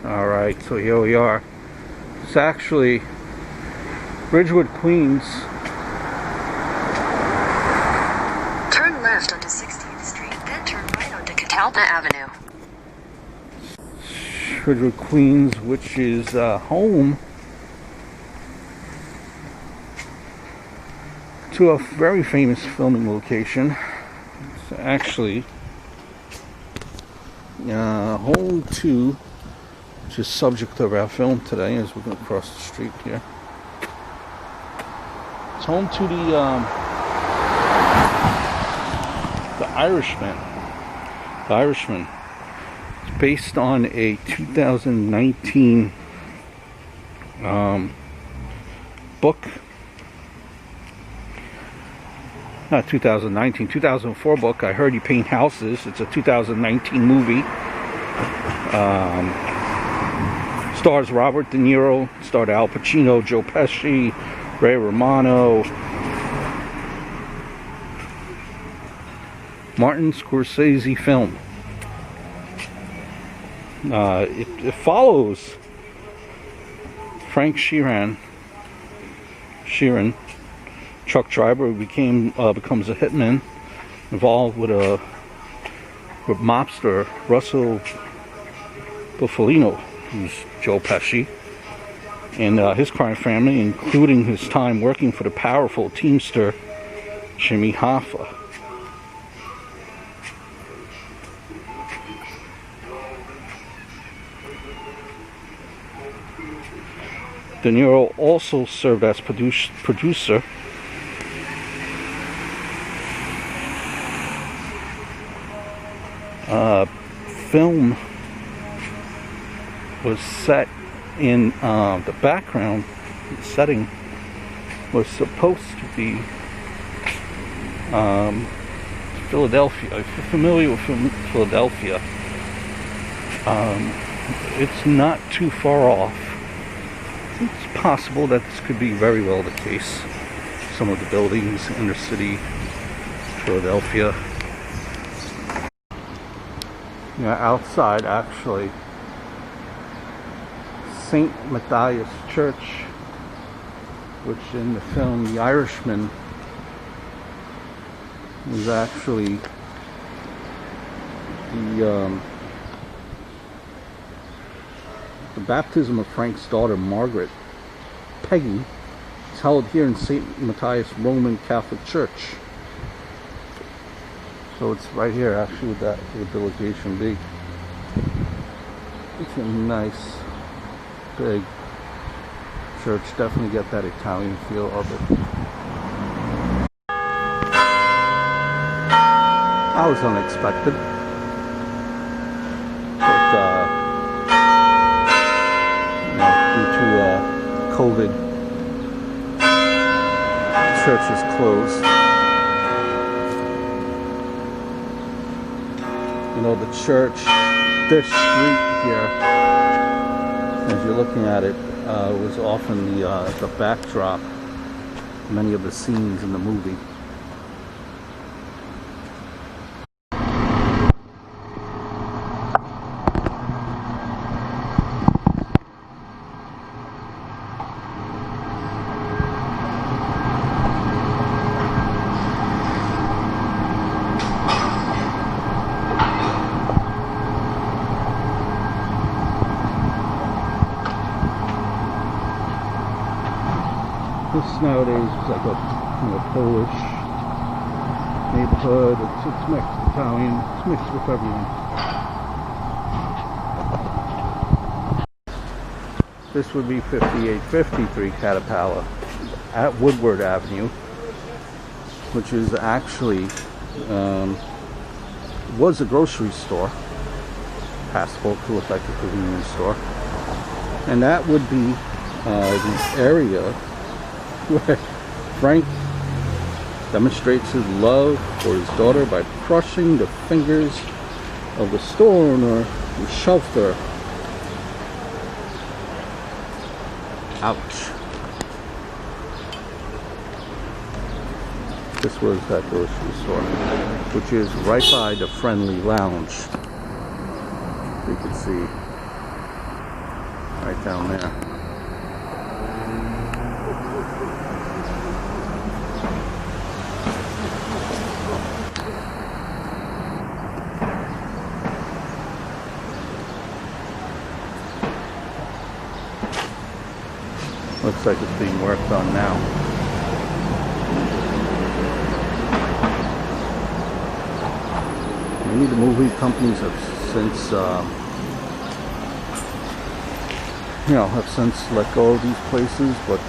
Alright, so here we are. It's actually Ridgewood, Queens. Turn left onto 16th Street, then turn right onto Catalpa Avenue. Ridgewood, Queens, which is home to a very famous filming location. It's actually home to, which is subject of our film today as we're going to cross the street here. It's home to the Irishman. The Irishman. It's based on a 2019 book. Not 2019, 2004 book. I Heard You Paint Houses. It's a 2019 movie. Stars Robert De Niro. Starred Al Pacino, Joe Pesci, Ray Romano, Martin Scorsese film. It follows Frank Sheeran, truck driver who becomes a hitman, involved with mobster Russell Bufalino, who's Joe Pesci, and his crime family, including his time working for the powerful Teamster Jimmy Hoffa. De Niro also served as producer. Film was set in the background. The setting was supposed to be Philadelphia. If you're familiar with Philadelphia, it's not too far off. It's possible that this could be very well the case. Some of the buildings, inner city Philadelphia. Yeah, outside actually, St. Matthias Church, which in the film The Irishman is actually the baptism of Frank's daughter Margaret, Peggy, is held here in St. Matthias Roman Catholic Church. So it's right here actually with the location big. It's a nice big church. Definitely get that Italian feel of it. That was unexpected. But due to COVID, the church is closed. You know, the church, this street here, as you're looking at it, was often the backdrop of many of the scenes in the movie. This nowadays is like a Polish neighborhood. It's mixed Italian. It's mixed with everything. This would be 5853 Catapala at Woodward Avenue, which is actually was a grocery store, passable to look like a convenience store, and that would be the area where Frank demonstrates his love for his daughter by crushing the fingers of the store owner who shelved her. Ouch. This was that grocery store, which is right by the Friendly Lounge. You can see right down there. Looks like it's being worked on now. Many of the movie companies have since, have since let go of these places, but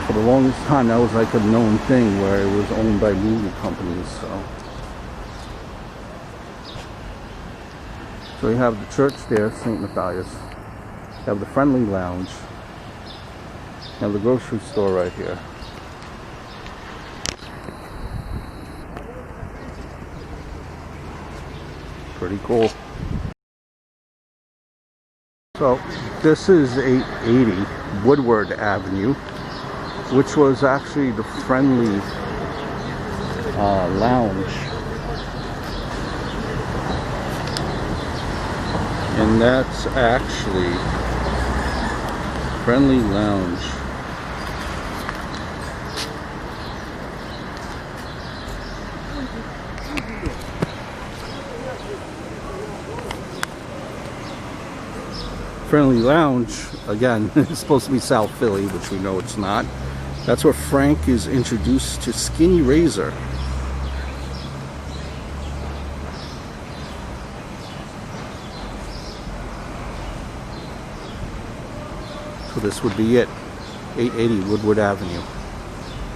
for the longest time that was like a known thing where it was owned by movie companies. So you have the church there, St. Matthias. You have the Friendly Lounge. You have the grocery store right here. Pretty cool. So this is 880 Woodward Avenue, which was actually the Friendly Lounge. And that's actually Friendly Lounge. Friendly Lounge, again, it's supposed to be South Philly, which we know it's not. That's where Frank is introduced to Skinny Razor. So this would be it, 880 Woodward Avenue.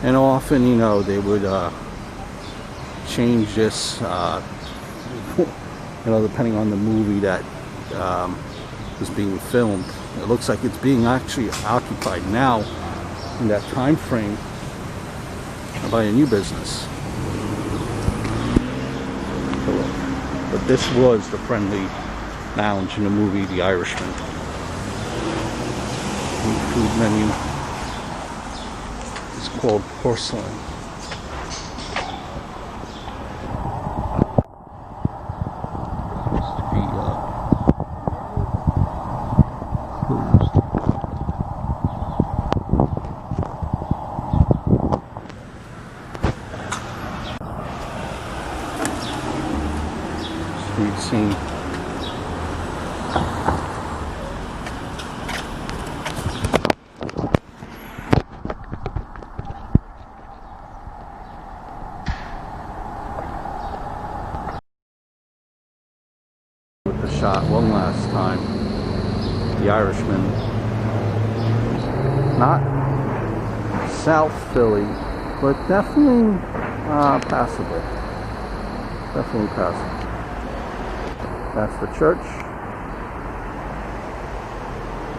And often, they would change this, depending on the movie that is being filmed. It looks like it's being actually occupied now in that time frame by a new business. But this was the Friendly Lounge in the movie The Irishman. The food menu is called Porcelain. Street scene. With the shot one last time. The Irishman. Not South Philly, but definitely passable. Definitely passable. That's the church.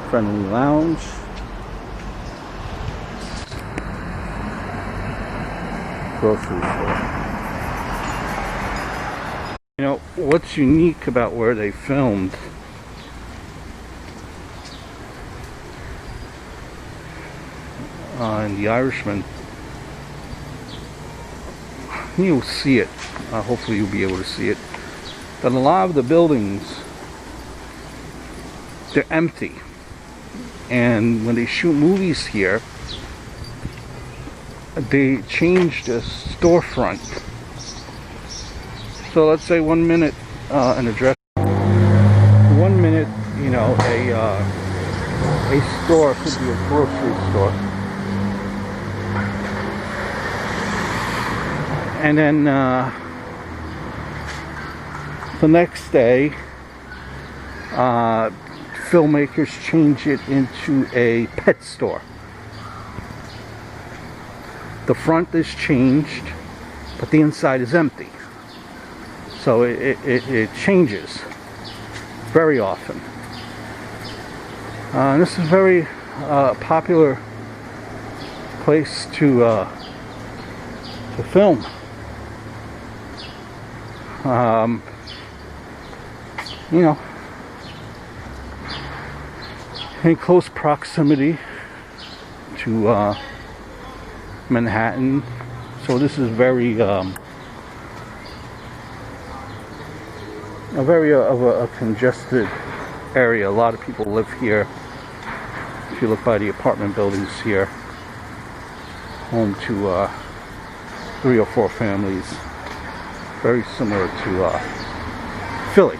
Friendly Lounge. Grocery store. What's unique about where they filmed in The Irishman, you'll see it. Hopefully you'll be able to see it. That a lot of the buildings, they're empty. And when they shoot movies here, they change the storefront. So let's say 1 minute an address, 1 minute, a store could be a grocery store. And then the next day, filmmakers change it into a pet store. The front is changed, but the inside is empty. So it changes very often. This is a very popular place to film. In close proximity to Manhattan, so this is very a congested area. A lot of people live here, if you look by the apartment buildings here, home to 3 or 4 families, very similar to Philly.